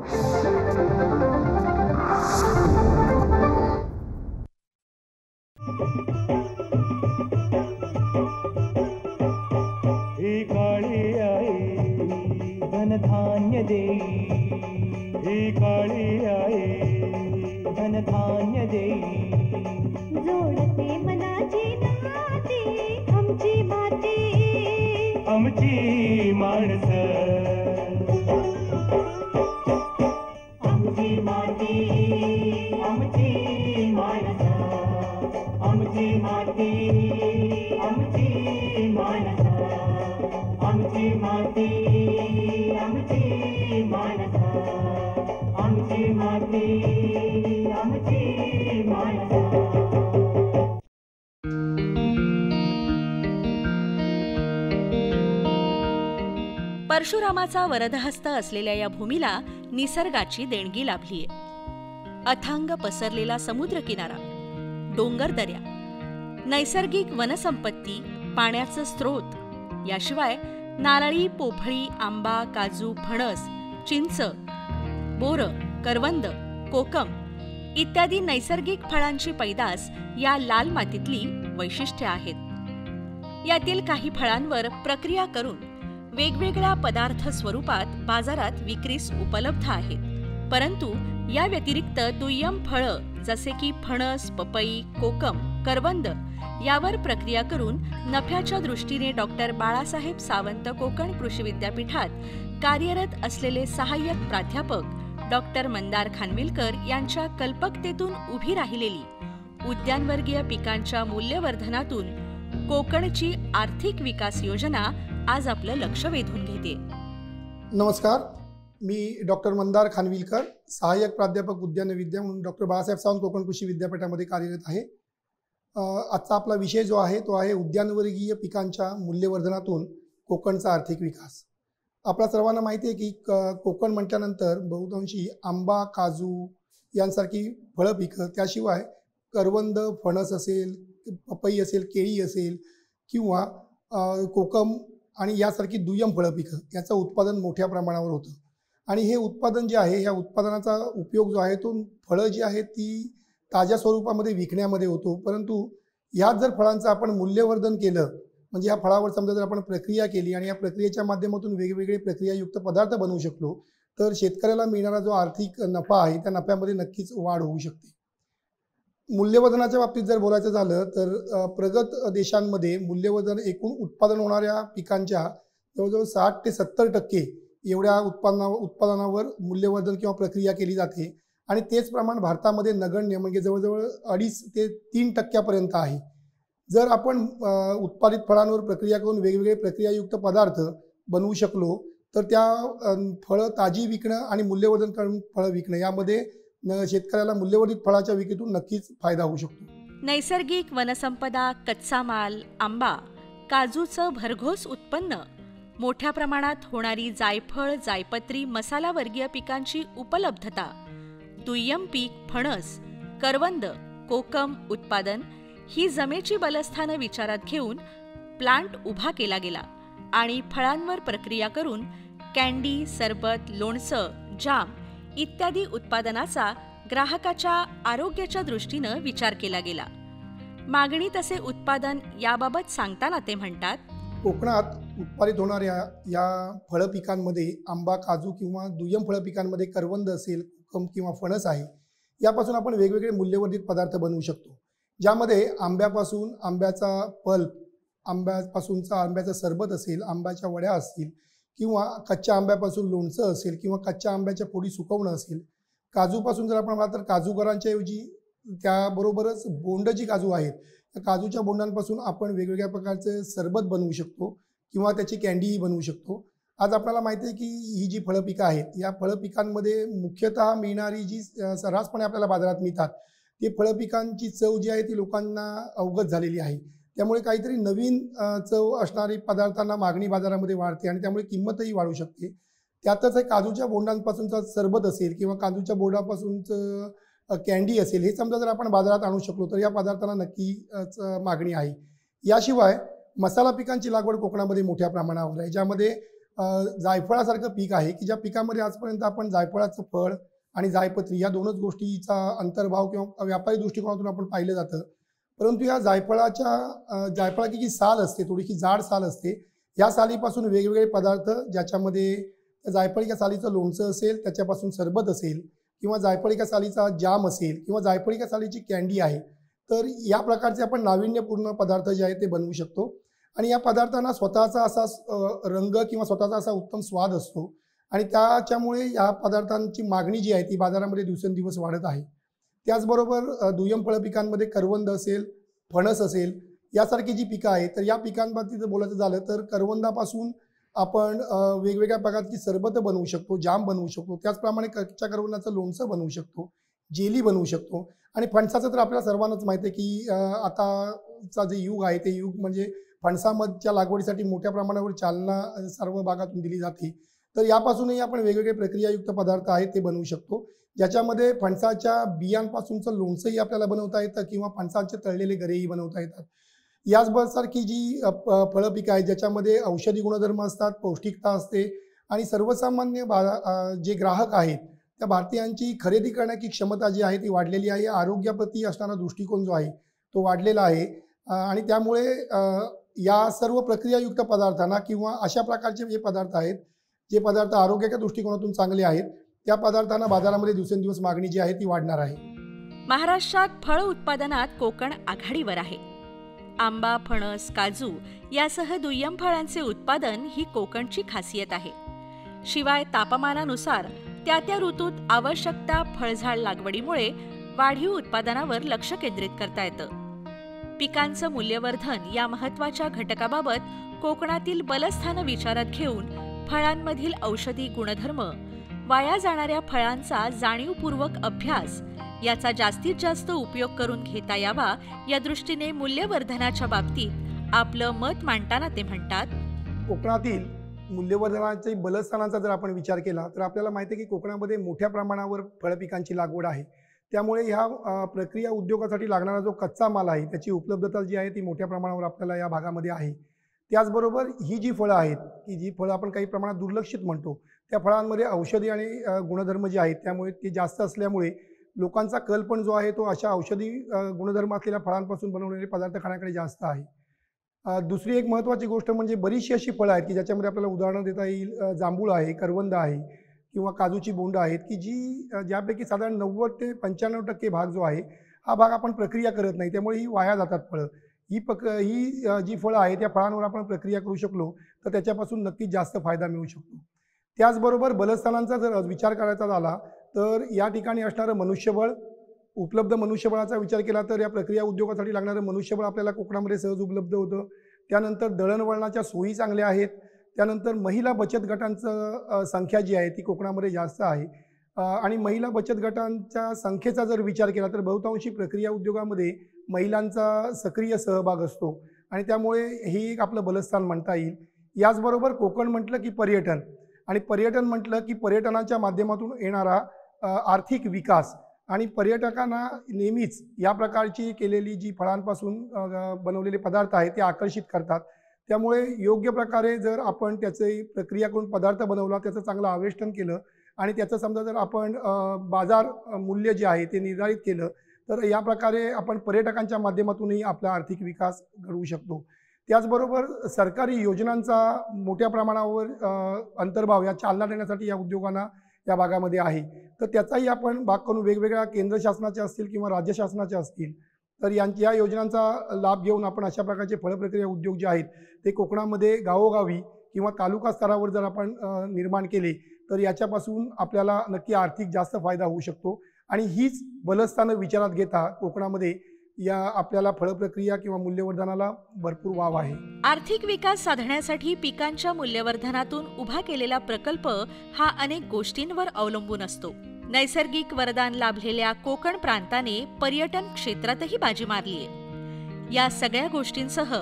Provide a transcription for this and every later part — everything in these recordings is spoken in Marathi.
ही काळी आई धनधान्य देई, ही काळी आई धनधान्य देई, जोडते मनाची नाती आमची माती, आमची माणसं, आमची माती, आमची माणसं, आमची माती, आमची माणसं, आमची माती, आमची माणसं, आमची माती, आमची माणसं. परशुरामाचा वरदहस्त असलेल्या या भूमीला निसर्गाची देणगी लाभलीये. अथांग पसरलेला समुद्र किनारा, डोंगर दऱ्या, नैसर्गिक वनसंपत्ती, पाण्याचं स्रोत, याशिवाय नारळी, पोफळी, आंबा, काजू, फणस, चिंच, बोर, करवंद, कोकम इत्यादी नैसर्गिक फळांची पैदास या लाल मातीतली वैशिष्ट्ये आहेत. यातील काही फळांवर प्रक्रिया करून वेगवेगळ्या पदार्थ स्वरूपात बाजारात विक्रीस उपलब्ध आहेत. परंतु या व्यतिरिक्त दुय्यम फळं जसे की फणस, पपई, कोकम, करवंद यावर प्रक्रिया करून नफ्याच्या दृष्टीने डॉक्टर बाळासाहेब सावंत कोकण कृषी विद्यापीठात कार्यरत असलेले सहाय्यक प्राध्यापक डॉक्टर मंदार खानविलकर यांच्या कल्पकतेतून उभी राहिलेली उद्यानवर्गीय पिकांच्या मूल्यवर्धनातून कोकणची आर्थिक विकास योजना आज आपलं लक्ष वेधून घेते. नमस्कार, मी डॉक्टर मंदार खानविलकर, सहाय्यक प्राध्यापक उद्यानविद्या म्हणून डॉक्टर बाळासाहेब सावंत कोकण कृषी विद्यापीठामध्ये कार्यरत आहे. आजचा आपला विषय जो आहे तो आहे उद्यानवर्गीय पिकांच्या मूल्यवर्धनातून कोकणचा आर्थिक विकास. आपल्या सर्वांना माहिती आहे की कोकण म्हटल्यानंतर बहुतांशी आंबा, काजू यांसारखी फळं पिकं, त्याशिवाय करवंद, फणस असेल, पपई असेल, केळी असेल किंवा कोकम आणि यासारखी दुय्यम फळं पिकं याचं उत्पादन मोठ्या प्रमाणावर होतं. आणि हे उत्पादन जे आहे, या उत्पादनाचा उपयोग जो आहे तो फळं जी आहेत ती ताज्या स्वरूपामध्ये विकण्यामध्ये होतो. परंतु ह्याच जर फळांचं आपण मूल्यवर्धन केलं, म्हणजे या फळावर समजा जर आपण प्रक्रिया केली आणि या प्रक्रियेच्या माध्यमातून वेगवेगळे प्रक्रियायुक्त पदार्थ बनवू शकलो तर शेतकऱ्याला मिळणारा जो आर्थिक नफा आहे त्या नफ्यामध्ये नक्कीच वाढ होऊ शकते. मूल्यवर्धनाच्या बाबतीत जर बोलायचं झालं तर प्रगत देशांमध्ये मूल्यवर्धन एकूण उत्पादन होणाऱ्या पिकांच्या जवळजवळ 60 ते 70% एवढ्या उत्पादनावर मूल्यवर्धन किंवा प्रक्रिया केली जाते. आणि तेच प्रमाण भारतामध्ये नगण्य म्हणजे जवळजवळ 2.5 ते 3% आहे. जर आपण उत्पादित फळांवर प्रक्रिया करून वेगवेगळे प्रक्रियायुक्त पदार्थ बनवू शकलो तर त्या फळं ताजी विकणं आणि मूल्यवर्धन करून फळं विकणं यामध्ये शेतकऱ्याला मूल्यवर्धित फळाच्या विक्रीतून नक्कीच फायदा होऊ शकतो. नैसर्गिक वनसंपदा, कच्चा माल, आंबा, काजूचं भरघोस उत्पन्न, मोठ्या प्रमाणात होणारी जायफळ, जायपत्री, मसालावर्गीय पिकांची उपलब्धता, दुय्यम पीक फणस, करवंद, कोकम उत्पादन ही जमेची बलस्थानं विचारात घेऊन प्लांट उभा केला गेला आणि फळांवर प्रक्रिया करून कँडी, सरबत, लोणचं, जाम इत्यादी उत्पादनाचा ग्राहकाच्या आरोग्याच्या दृष्टीनं विचार केला गेला. मागणी तसे उत्पादन याबाबत सांगताना ते म्हणतात, कोकणात उत्पादित होणाऱ्या या फळ पिकांमध्ये आंबा, काजू किंवा दुय्यम फळ पिकांमध्ये करवंद असेल, कोकम किंवा फणस आहे, यापासून आपण वेगवेगळे मूल्यवर्धित पदार्थ बनवू शकतो. ज्यामध्ये आंब्यापासून आंब्याचा पल्प, आंब्याचं सरबत असेल, आंब्याच्या वड्या असतील किंवा कच्च्या आंब्यापासून लोणचं असेल किंवा कच्च्या आंब्याच्या फोडी सुकवणं असेल. काजूपासून जर आपण म्हणाल तर काजूगरांच्या ऐवजी त्याबरोबरच बोंड जी काजू आहेत त्या काजूच्या बोंडांपासून आपण वेगवेगळ्या प्रकारचे सरबत बनवू शकतो किंवा त्याची कँडीही बनवू शकतो. आज आपल्याला माहिती आहे की ही जी फळं पिकं आहेत या फळं पिकांमध्ये मुख्यतः मिळणारी जी सर्रासपणे आपल्याला बाजारात मिळतात ते फळं पिकांची चव जी आहे ती लोकांना अवगत झालेली आहे. त्यामुळे काहीतरी नवीन चव असणारी पदार्थांना मागणी बाजारामध्ये वाढते आणि त्यामुळे किंमतही वाढू शकते. त्यातच हे काजूच्या बोंडांपासूनचा सरबत असेल किंवा काजूच्या बोंडापासूनचं कँडी असेल, हे समजा जर आपण बाजारात आणू शकलो तर या पदार्थांना नक्की मागणी आहे. याशिवाय मसाला पिकांची लागवड कोकणामध्ये मोठ्या प्रमाणावर आहे, ज्यामध्ये जायफळासारखं पीक आहे की ज्या पिकामध्ये आजपर्यंत आपण जायफळाचं फळ आणि जायपत्री या दोनच गोष्टीचा अंतर्भाव किंवा व्यापारी दृष्टिकोनातून आपण पाहिलं जातं. परंतु या जायफळाची जी साल असते, थोडीशी जाड साल असते, या सालीपासून वेगवेगळे पदार्थ, ज्याच्यामध्ये जायफळिका सालीचं लोणचं असेल, त्याच्यापासून सरबत असेल, किंवा जायफळिका सालीचा जाम असेल, किंवा जायफळिका सालीची कँडी आहे, तर या प्रकारचे आपण नाविन्यपूर्ण पदार्थ जे आहेत ते बनवू शकतो. आणि या पदार्थांना स्वतःचा असा रंग किंवा स्वतःचा असा उत्तम स्वाद असतो आणि त्याच्यामुळे या पदार्थांची मागणी जी आहे ती बाजारामध्ये दिवसेंदिवस वाढत आहे. त्याचबरोबर दुय्यम फळ पिकांमध्ये करवंद असेल, फणस असेल, यासारखी जी पिकं आहेत, तर या पिकांबाबतीत जर बोलायचं झालं तर करवंदापासून आपण वेगवेगळ्या प्रकारची सरबत बनवू शकतो, जाम बनवू शकतो. त्याचप्रमाणे कच्च्या करवंदाचं लोणचं बनवू शकतो, जेली बनवू शकतो. आणि फणसाचं तर आपल्याला सर्वांनाच माहिती आहे की आताचा जे युग आहे ते युग म्हणजे फणसाच्या लागवडीसाठी मोठ्या प्रमाणावर चालना सर्व भागातून दिली जाते. तर यापासूनही आपण वेगवेगळे प्रक्रियायुक्त पदार्थ आहेत ते बनवू शकतो, ज्याच्यामध्ये फणसाच्या बियांपासूनचं लोणचंही आपल्याला बनवता येतं किंवा फणसाचे तळलेले गरेही बनवता येतात. याचबरोबरसारखी जी फळं पिकं आहेत ज्याच्यामध्ये औषधी गुणधर्म असतात, पौष्टिकता असते आणि सर्वसामान्य जे ग्राहक आहेत त्या भारतीयांची खरेदी करण्याची क्षमता जी आहे ती वाढलेली आहे. आरोग्याप्रती असणारा दृष्टिकोन जो आहे तो वाढलेला आहे आणि त्यामुळे या सर्व प्रक्रियायुक्त पदार्थांना किंवा अशा प्रकारचे जे पदार्थ आहेत, जे पदार्थ आरोग्याच्या दृष्टिकोनातून चांगले आहेत, त्या पदार्थांना बाजारामध्ये दिवसेंदिवस मागणी जी आहे ती वाढणार आहे. महाराष्ट्रात फळ उत्पादनात कोकण आघाडीवर आहे. आंबा, फणस, काजू यासह दुय्यम फळांचे उत्पादन ही कोकणची खासियत आहे. शिवाय तापमानानुसार त्या ऋतूत आवश्यकता फळझाड लागवडीमुळे वाढीव उत्पादनावर लक्ष केंद्रित करता येतं. पिकांचं मूल्यवर्धन या महत्त्वाच्या घटकाबाबत कोकणातील बलस्थानं विचारात घेऊन फळांमधील औषधी गुणधर्म, वाया जाणाऱ्या फळांचा जाणीवपूर्वक अभ्यास याचा जास्तीत जास्त उपयोग करून घेता यावा या दृष्टीने मूल्यवर्धनाच्या बाबतीत आपलं मत मांडताना ते म्हणतात, कोकणातील मूल्यवर्धनाच्या बलस्थानांचा जर आपण विचार केला तर आपल्याला माहिती आहे की कोकणामध्ये मोठ्या प्रमाणावर फळपिकांची लागवड आहे. त्यामुळे ह्या प्रक्रिया उद्योगासाठी लागणारा जो कच्चा माल आहे त्याची उपलब्धता जी आहे ती मोठ्या प्रमाणावर आपल्याला या भागामध्ये आहे. त्याचबरोबर ही जी फळं आहेत की जी फळं आपण काही प्रमाणात दुर्लक्षित म्हणतो, त्या फळांमध्ये औषधी आणि गुणधर्म जे आहेत त्यामुळे ते जास्त असल्यामुळे लोकांचा कल पण जो आहे तो अशा औषधी गुणधर्म असलेल्या फळांपासून बनवलेले पदार्थ खाण्याकडे जास्त आहे. दुसरी एक महत्त्वाची गोष्ट म्हणजे बरीचशी अशी फळं आहेत की ज्याच्यामध्ये आपल्याला उदाहरणं देता येईल. जांभूळ आहे, करवंद आहे किंवा काजूची बोंड आहेत की ज्यापैकी साधारण 90 ते 95% भाग जो आहे हा भाग आपण प्रक्रिया करत नाही, त्यामुळे ही वाया जातात फळं. ही जी फळं आहेत त्या फळांवर आपण प्रक्रिया करू शकलो तर त्याच्यापासून नक्कीच जास्त फायदा मिळू शकतो. त्याचबरोबर बलस्थानांचा जर विचार करायचा झाला तर या ठिकाणी असणारं मनुष्यबळ, उपलब्ध मनुष्यबळाचा विचार केला तर या प्रक्रिया उद्योगासाठी लागणारं मनुष्यबळ आपल्याला कोकणामध्ये सहज उपलब्ध होतं. त्यानंतर दळणवळणाच्या सोयी चांगल्या आहेत. त्यानंतर महिला बचत गटांचं संख्या जी आहे ती कोकणामध्ये जास्त आहे आणि महिला बचत गटांच्या संख्येचा जर विचार केला तर बहुतांशी प्रक्रिया उद्योगामध्ये महिलांचा सक्रिय सहभाग असतो आणि त्यामुळे हे एक आपलं बलस्थान म्हणता येईल. याचबरोबर कोकण म्हटलं की पर्यटन आणि पर्यटन म्हटलं की पर्यटनाच्या माध्यमातून येणारा आर्थिक विकास आणि पर्यटकांना नेहमीच या प्रकारची केलेली जी फळांपासून बनवलेले पदार्थ आहेत ते आकर्षित करतात. त्यामुळे योग्य प्रकारे जर आपण त्याची प्रक्रिया करून पदार्थ बनवला, त्याचं चांगलं आवेष्टन केलं आणि त्याचं समजा जर आपण बाजार मूल्य जे आहे ते निर्धारित केलं तर या प्रकारे आपण पर्यटकांच्या माध्यमातूनही आपला आर्थिक विकास घडवू शकतो. त्याचबरोबर सरकारी योजनांचा मोठ्या प्रमाणावर अंतर्भाव या चालना देण्यासाठी या उद्योगांना या भागामध्ये आहे. तर त्याचाही आपण भाग करून वेगवेगळ्या केंद्र शासनाच्या असतील किंवा राज्य शासनाच्या असतील तर या योजनांचा लाभ घेऊन आपण अशा प्रकारचे फळप्रक्रिया उद्योग जे आहेत ते कोकणामध्ये गावोगावी किंवा तालुका स्तरावर जर आपण निर्माण केले तर याच्यापासून आपल्याला नक्की आर्थिक जास्त फायदा होऊ शकतो. आणि हीच बलस्थानं विचारात घेता कोकणामध्ये या आपल्याला फळप्रक्रिया किंवा मूल्यवर्धनाला भरपूर वाव आहे. आर्थिक विकास साधण्यासाठी पिकांच्या मूल्यवर्धनातून उभा केलेला प्रकल्प हा अनेक गोष्टींवर अवलंबून असतो. नैसर्गिक वरदान लाभलेल्या कोकण प्रांताने पर्यटन क्षेत्रातही बाजी मारलीय. या सगळ्या गोष्टींसह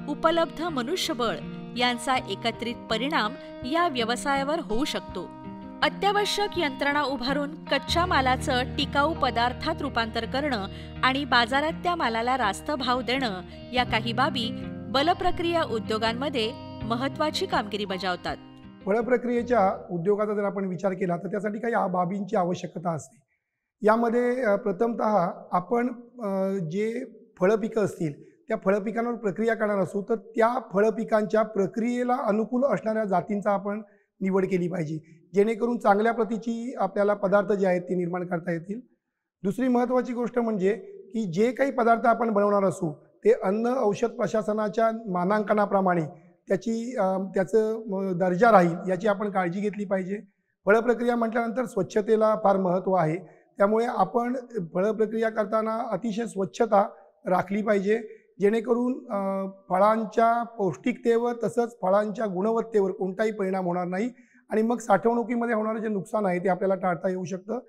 उपलब्ध मनुष्यबळ यांचा एकत्रित परिणाम या व्यवसायावर होऊ शकतो. अत्यावश्यक यंत्रणा उभारून कच्च्या मालाचं टिकाऊ पदार्थात रूपांतर करणं आणि बाजारात त्या मालाला रास्त भाव देणं या काही बाबी बलप्रक्रिया उद्योगांमध्ये महत्त्वाची कामगिरी बजावतात. फळ प्रक्रियेच्या उद्योगाचा जर आपण विचार केला तर त्यासाठी काही बाबींची आवश्यकता असते. यामध्ये प्रथमतः आपण जे फळपिकं असतील त्या फळपिकांवर प्रक्रिया करणार असू तर त्या फळपिकांच्या प्रक्रियेला अनुकूल असणाऱ्या जातींचा आपण निवड केली पाहिजे, जेणेकरून चांगल्या प्रतीची आपल्याला पदार्थ जे आहेत ते निर्माण करता येतील. दुसरी महत्त्वाची गोष्ट म्हणजे की जे काही पदार्थ आपण बनवणार असू ते अन्न औषध प्रशासनाच्या मानांकनाप्रमाणे त्याचं दर्जा राहील याची आपण काळजी घेतली पाहिजे. फळप्रक्रिया म्हटल्यानंतर स्वच्छतेला फार महत्त्व आहे, त्यामुळे आपण फळप्रक्रिया करताना अतिशय स्वच्छता राखली पाहिजे, जेणेकरून फळांच्या पौष्टिकतेवर तसंच फळांच्या गुणवत्तेवर कोणताही परिणाम होणार नाही आणि मग साठवणुकीमध्ये होणारं जे नुकसान आहे ते आपल्याला टाळता येऊ शकतं.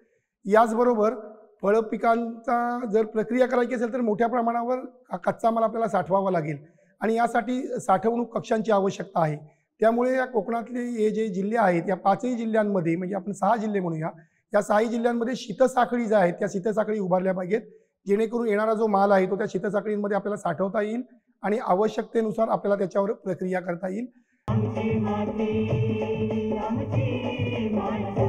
याचबरोबर फळपिकांचा जर प्रक्रिया करायची असेल तर मोठ्या प्रमाणावर कच्चा माल आपल्याला साठवावा लागेल आणि यासाठी साठवणूक कक्षांची आवश्यकता आहे. त्यामुळे या कोकणातले हे जे जिल्हे आहेत या 5ही जिल्ह्यांमध्ये म्हणजे आपण 6 जिल्हे म्हणूया, या 6ही जिल्ह्यांमध्ये शीतसाखळी ज्या आहेत त्या शीतसाखळी उभारल्या पाहिजेत, जेणेकरून येणारा जो माल आहे तो त्या शीतसाखळींमध्ये आपल्याला साठवता येईल आणि आवश्यकतेनुसार आपल्याला त्याच्यावर प्रक्रिया करता येईल. आमची माती आमची माणसं.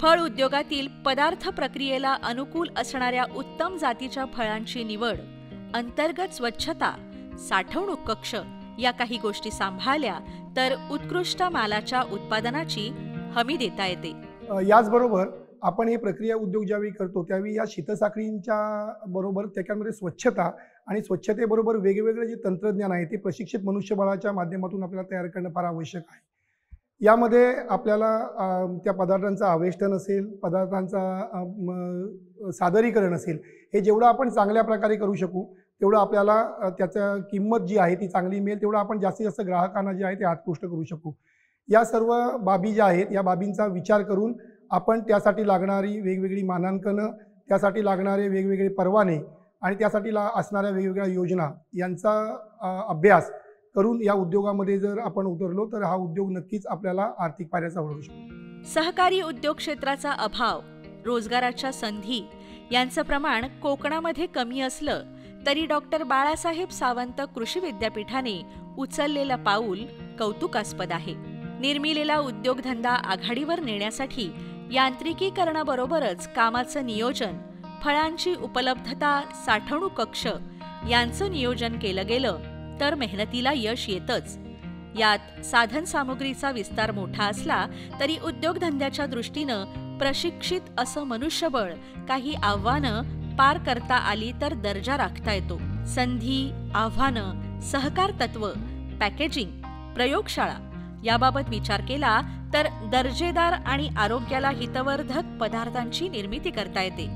फळ उद्योगातील पदार्थ प्रक्रियेला अनुकूल असणाऱ्या उत्तम जातीच्या फळांची निवड, अंतर्गत स्वच्छता, साठवणूक कक्ष या काही गोष्टी सांभाळल्या तर उत्कृष्ट मालाच्या उत्पादनाची हमी देता येते. याचबरोबर आपण हे प्रक्रिया उद्योग ज्यावेळी करतो त्यावेळी या शीतसाखळींच्या बरोबर त्याच्यामध्ये स्वच्छता आणि स्वच्छतेबरोबर वेगवेगळे जे तंत्रज्ञान आहे ते प्रशिक्षित मनुष्यबळाच्या माध्यमातून आपल्याला तयार करणं फार आवश्यक आहे. यामध्ये आपल्याला त्या पदार्थांचं आवेष्टन असेल, पदार्थांचा सादरीकरण असेल, हे जेवढं आपण चांगल्या प्रकारे करू शकू तेवढं आपल्याला त्याचा किंमत जी आहे ती चांगली मिळेल, तेवढं आपण जास्तीत जास्त ग्राहकांना जे आहे ते आत्कृष्ट करू शकू. या सर्व बाबी ज्या आहेत या बाबींचा विचार करून आपण त्यासाठी लागणारी वेगवेगळी मानांकनं, त्यासाठी लागणारे वेगवेगळे परवाने आणि त्यासाठी असणाऱ्या वेगवेगळ्या योजना यांचा अभ्यास करून या उद्योगामध्ये जर आपण उतरलो तर हा उद्योग नक्कीच आपल्याला आर्थिक फायद्याचा होऊ शकतो. सहकारी उद्योग क्षेत्राचा अभाव, रोजगाराच्या संधी यांचं प्रमाण कोकणामध्ये कमी असलं तरी डॉक्टर बाळासाहेब सावंत कृषी विद्यापीठाने उचललेलं पाऊल कौतुकास्पद आहे. निर्मिलेला उद्योगधंदा आघाडीवर नेण्यासाठी यांत्रिकीकरणाबरोबरच कामाचं नियोजन, फळांची उपलब्धता, साठवणूक कक्ष यांचं नियोजन केलं गेलं तर मेहनतीला यश येतच. यात साधन सामुग्रीचा विस्तार मोठा असला तरी उद्योगधंद्याच्या दृष्टीनं प्रशिक्षित असं मनुष्यबळ, काही आव्हानं पार करता आली तर दर्जा राखता येतो. संधी, आव्हानं, सहकार तत्व, पॅकेजिंग, प्रयोगशाळा याबाबत विचार केला तर दर्जेदार आणि आरोग्याला हितवर्धक पदार्थांची निर्मिती करता येते.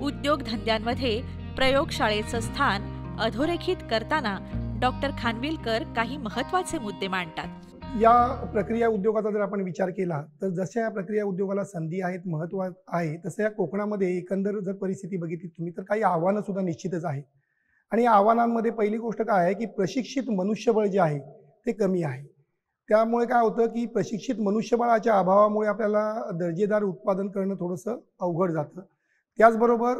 उद्योगधंद्यांमध्ये प्रयोगशाळेचं स्थान अधोरेखित करताना डॉक्टर खानविलकर काही महत्त्वाचे मुद्दे मांडतात. या प्रक्रिया उद्योगाचा जर आपण विचार केला तर जशा या प्रक्रिया उद्योगाला संधी आहेत, महत्त्व आहे, तसं या कोकणामध्ये एकंदर जर परिस्थिती बघितली तुम्ही तर काही आव्हानं सुद्धा निश्चितच आहेत. आणि या आव्हानांमध्ये पहिली गोष्ट काय आहे की प्रशिक्षित मनुष्यबळ जे आहे ते कमी आहे. त्यामुळे काय होतं की प्रशिक्षित मनुष्यबळाच्या अभावामुळे आपल्याला दर्जेदार उत्पादन करणं थोडंसं अवघड जातं. त्याचबरोबर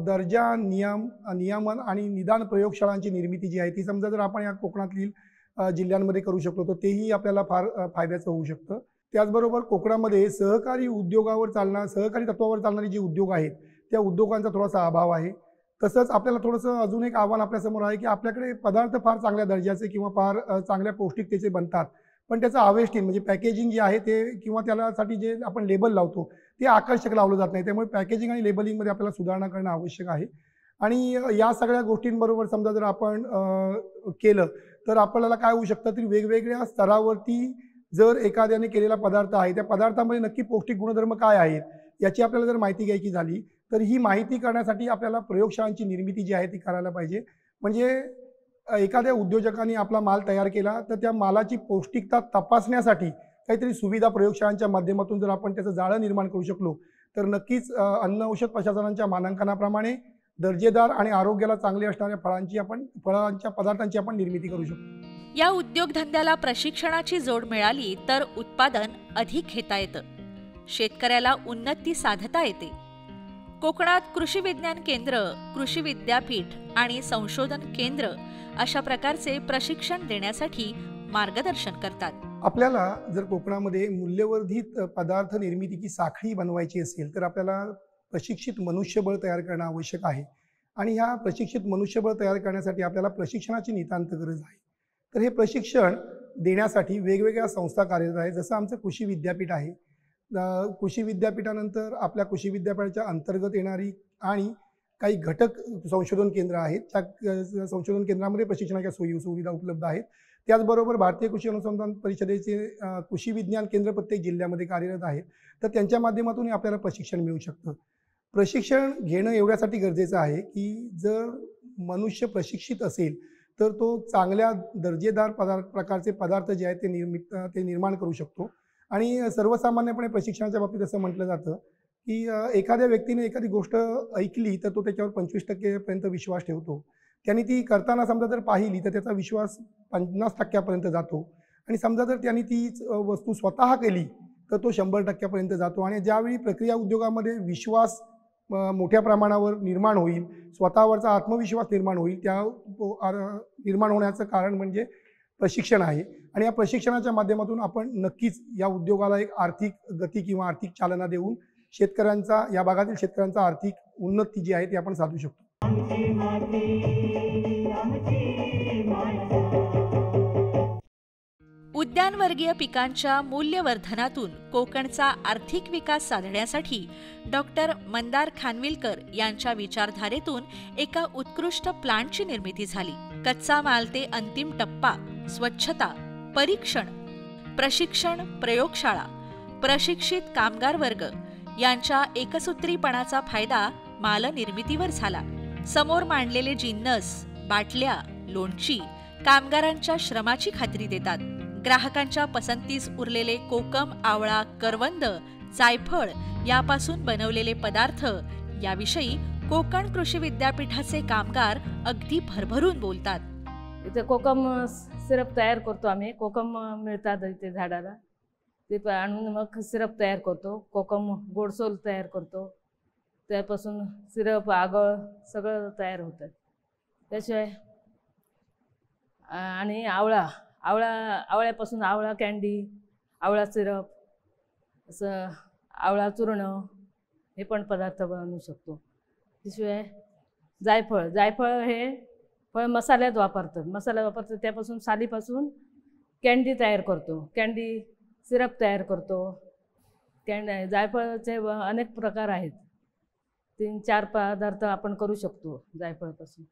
दर्जा, नियमन आणि निदान प्रयोगशाळांची निर्मिती जी आहे ती समजा जर आपण या कोकणातील जिल्ह्यांमध्ये करू शकलो तर तेही आपल्याला फार फायद्याचं होऊ शकतं. त्याचबरोबर कोकणामध्ये सहकारी तत्वावर चालणारी जी उद्योग आहेत त्या उद्योगांचा थोडासा अभाव आहे. तसंच आपल्याला थोडंसं अजून एक आव्हान आपल्यासमोर आहे की आपल्याकडे पदार्थ फार चांगल्या दर्जाचे किंवा फार चांगल्या पौष्टिकतेचे बनतात, पण त्याचं आवेष्टीन म्हणजे पॅकेजिंग जे आहे ते किंवा त्यासाठी जे आपण लेबल लावतो ते आकर्षक लावलं जात नाही. त्यामुळे पॅकेजिंग आणि लेबलिंगमध्ये आपल्याला सुधारणा करणं आवश्यक आहे. आणि या सगळ्या गोष्टींबरोबर समजा जर आपण केलं तर आपल्याला काय होऊ शकतं की वेगवेगळ्या स्तरावरती जर एखाद्याने केलेला पदार्थ आहे त्या पदार्थामध्ये नक्की पौष्टिक गुणधर्म काय आहेत याची आपल्याला जर माहिती घ्यायची झाली तर ही माहिती करण्यासाठी आपल्याला प्रयोगशाळांची निर्मिती जी आहे ती करायला पाहिजे. म्हणजे एखाद्या उद्योजकांनी आपला माल तयार केला तर त्या मालाची पौष्टिकता तपासण्यासाठी काहीतरी सुविधा प्रयोगशाळांच्या माध्यमातून जर आपण त्याचं जाळं निर्माण करू शकलो तर नक्कीच अन्न औषध प्रशासनाच्या मानांकनाप्रमाणे दर्जेदार आणि आरोग्याला चांगले असणाऱ्या फळांच्या पदार्थांची आपण निर्मिती करू शकतो. या उद्योगधंद्याला प्रशिक्षणाची जोड मिळाली तर उत्पादन अधिक घेता येतं, शेतकऱ्याला उन्नती साधता येते. कोकणात कृषी विज्ञान केंद्र, कृषी विद्यापीठ आणि संशोधन केंद्र अशा प्रकारचे प्रशिक्षण देण्यासाठी मार्गदर्शन करतात. आपल्याला जर कोकणामध्ये मूल्यवर्धित पदार्थ निर्मितीची साखळी बनवायची असेल तर आपल्याला प्रशिक्षित मनुष्यबळ तयार करणं आवश्यक आहे आणि ह्या प्रशिक्षित मनुष्यबळ तयार करण्यासाठी आपल्याला प्रशिक्षणाची नितांत गरज आहे. तर हे प्रशिक्षण देण्यासाठी वेगवेगळ्या संस्था कार्यरत आहेत. जसं आमचं कृषी विद्यापीठ आहे. कृषी विद्यापीठानंतर आपल्या कृषी विद्यापीठाच्या अंतर्गत येणारी आणि काही घटक संशोधन केंद्र आहेत. त्या संशोधन केंद्रामध्ये प्रशिक्षणाच्या सोयी सुविधा उपलब्ध आहेत. त्याचबरोबर भारतीय कृषी अनुसंधान परिषदेचे कृषी विज्ञान केंद्र प्रत्येक जिल्ह्यामध्ये कार्यरत आहेत. तर त्यांच्या माध्यमातून आपल्याला प्रशिक्षण मिळू शकतं. प्रशिक्षण घेणं एवढ्यासाठी गरजेचं आहे की जर मनुष्य प्रशिक्षित असेल तर तो चांगल्या दर्जेदार प्रकारचे पदार्थ जे आहेत ते निर्माण करू शकतो. आणि सर्वसामान्यपणे प्रशिक्षणाच्या बाबतीत असं म्हटलं जातं की एखाद्या व्यक्तीने एखादी गोष्ट ऐकली तर तो त्याच्यावर 25% विश्वास ठेवतो. त्यांनी ती करताना समजा जर पाहिली तर त्याचा विश्वास 50% जातो आणि समजा जर त्यांनी तीच वस्तू स्वतः केली तर तो 100% जातो. आणि ज्यावेळी प्रक्रिया उद्योगामध्ये विश्वास मोठ्या प्रमाणावर निर्माण होईल, स्वतःवरचा आत्मविश्वास निर्माण होईल, त्या निर्माण होण्याचं कारण म्हणजे प्रशिक्षण आहे. आणि या प्रशिक्षणाच्या माध्यमातून आपण नक्कीच या उद्योगाला एक आर्थिक गती किंवा आर्थिक चालना देऊन शेतकऱ्यांचा, या भागातील शेतकऱ्यांचा आर्थिक उन्नती जी आहे ती आपण साधू शकतो. आमची माती आमची माणसं. उद्यानवर्गीय पिकांच्या मूल्यवर्धनातून कोकणचा आर्थिक विकास साधण्यासाठी डॉक्टर मंदार खानविलकर यांच्या विचारधारेतून एका उत्कृष्ट प्लांटची निर्मिती झाली. कच्चा माल ते अंतिम टप्पा, स्वच्छता, परीक्षण, प्रशिक्षण, प्रयोगशाळा, प्रशिक्षित कामगार वर्ग यांच्या एकसूत्रीपणाचा फायदा माल निर्मितीवर झाला. समोर मांडलेले जिन्नस, बाटल्या, लोणची कामगारांच्या श्रमाची खात्री देतात. ग्राहकांच्या पसंतीस उरलेले कोकम, आवळा, करवंद, जायफळ यापासून बनवलेले पदार्थ याविषयी कोकण कृषी विद्यापीठाचे कामगार अगदी भरभरून बोलतात. इथे कोकम सिरप तयार करतो आम्ही. कोकम मिळतात इथे झाडाला, ते आणून मग सिरप तयार करतो. कोकम गोडसोल तयार करतो, त्यापासून सिरप, आगळ सगळं तयार होतं. त्याशिवाय आणि आवळ्यापासून आवळा कँडी, आवळा सिरप, असं आवळा चूर्ण हे पण पदार्थ बनवू शकतो. त्याशिवाय जायफळ हे फळ मसाल्यात वापरतात. त्यापासून सालीपासून कँडी तयार करतो, कँडी सिरप तयार करतो. जायफळाचे अनेक प्रकार आहेत. 3-4 पदार्थ आपण करू शकतो जायफळापासून.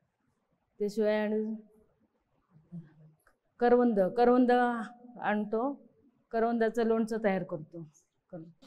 त्याशिवाय आणि करवंद आणतो, करवंदाचं लोणचं तयार करतो.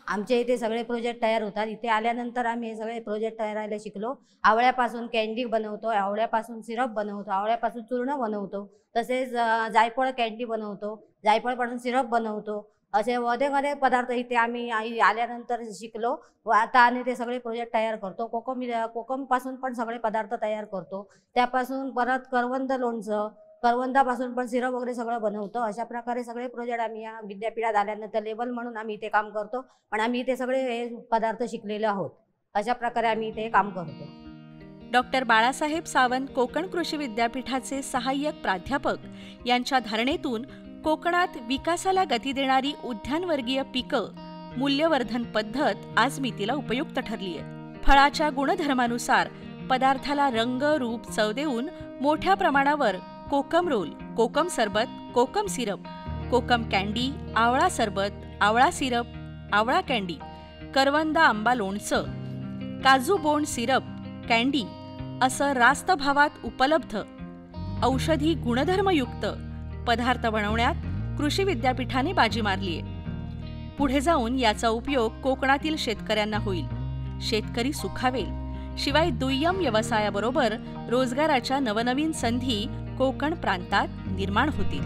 आमच्या इथे सगळे प्रोजेक्ट तयार होतात. इथे आल्यानंतर आम्ही हे सगळे प्रोजेक्ट करायला शिकलो. आवळ्यापासून कँडी बनवतो, आवळ्यापासून सिरप बनवतो, आवळ्यापासून चूर्ण बनवतो, तसेच जायफळ कँडी बनवतो, जायफळपासून सिरप बनवतो. असे अनेक पदार्थ इथे आम्ही आल्यानंतर शिकलो व आता आणि ते सगळे प्रोजेक्ट तयार करतो. कोकमपासून पण सगळे पदार्थ तयार करतो. त्यापासून परत करवंद लोणचं, करवंदापासून पण सिरप वगैरे सगळं बनवतो. अशा प्रकारे सगळे प्रोजेक्ट आम्ही या विद्यापीठात आल्यानंतर लेबल म्हणून आम्ही इथे काम करतो. पण आम्ही इथे सगळे हे पदार्थ शिकलेले आहोत. अशा प्रकारे आम्ही इथे काम करतो. डॉक्टर बाळासाहेब सावंत कोकण कृषी विद्यापीठाचे सहाय्यक प्राध्यापक यांच्या धारणेतून कोकणात विकासाला गती देणारी उद्यानवर्गीय पिकं, मूल्यवर्धन पद्धत आज मितीला उपयुक्त ठरली आहे. फळाच्या गुणधर्मानुसार पदार्थाला रंग, रूप, चव देऊन मोठ्या प्रमाणावर कोकम रोल, कोकम सरबत, कोकम सिरप, कोकम कँडी, आवळा सरबत, आवळा सिरप, आवळा कँडी, करवंदा आंबा लोणचं, काजू बोंड सिरप, कँडी असं रास्त भावात उपलब्ध औषधी गुणधर्मयुक्त पदार्थ बनवण्यात कृषी विद्यापीठाने बाजी मारलीय. पुढे जाऊन याचा उपयोग कोकणातील शेतकऱ्यांना होईल. शेतकरी सुखावेल. शिवाय दुय्यम व्यवसायाबरोबर रोजगाराच्या नवनवीन संधी कोकण प्रांतात निर्माण होतील.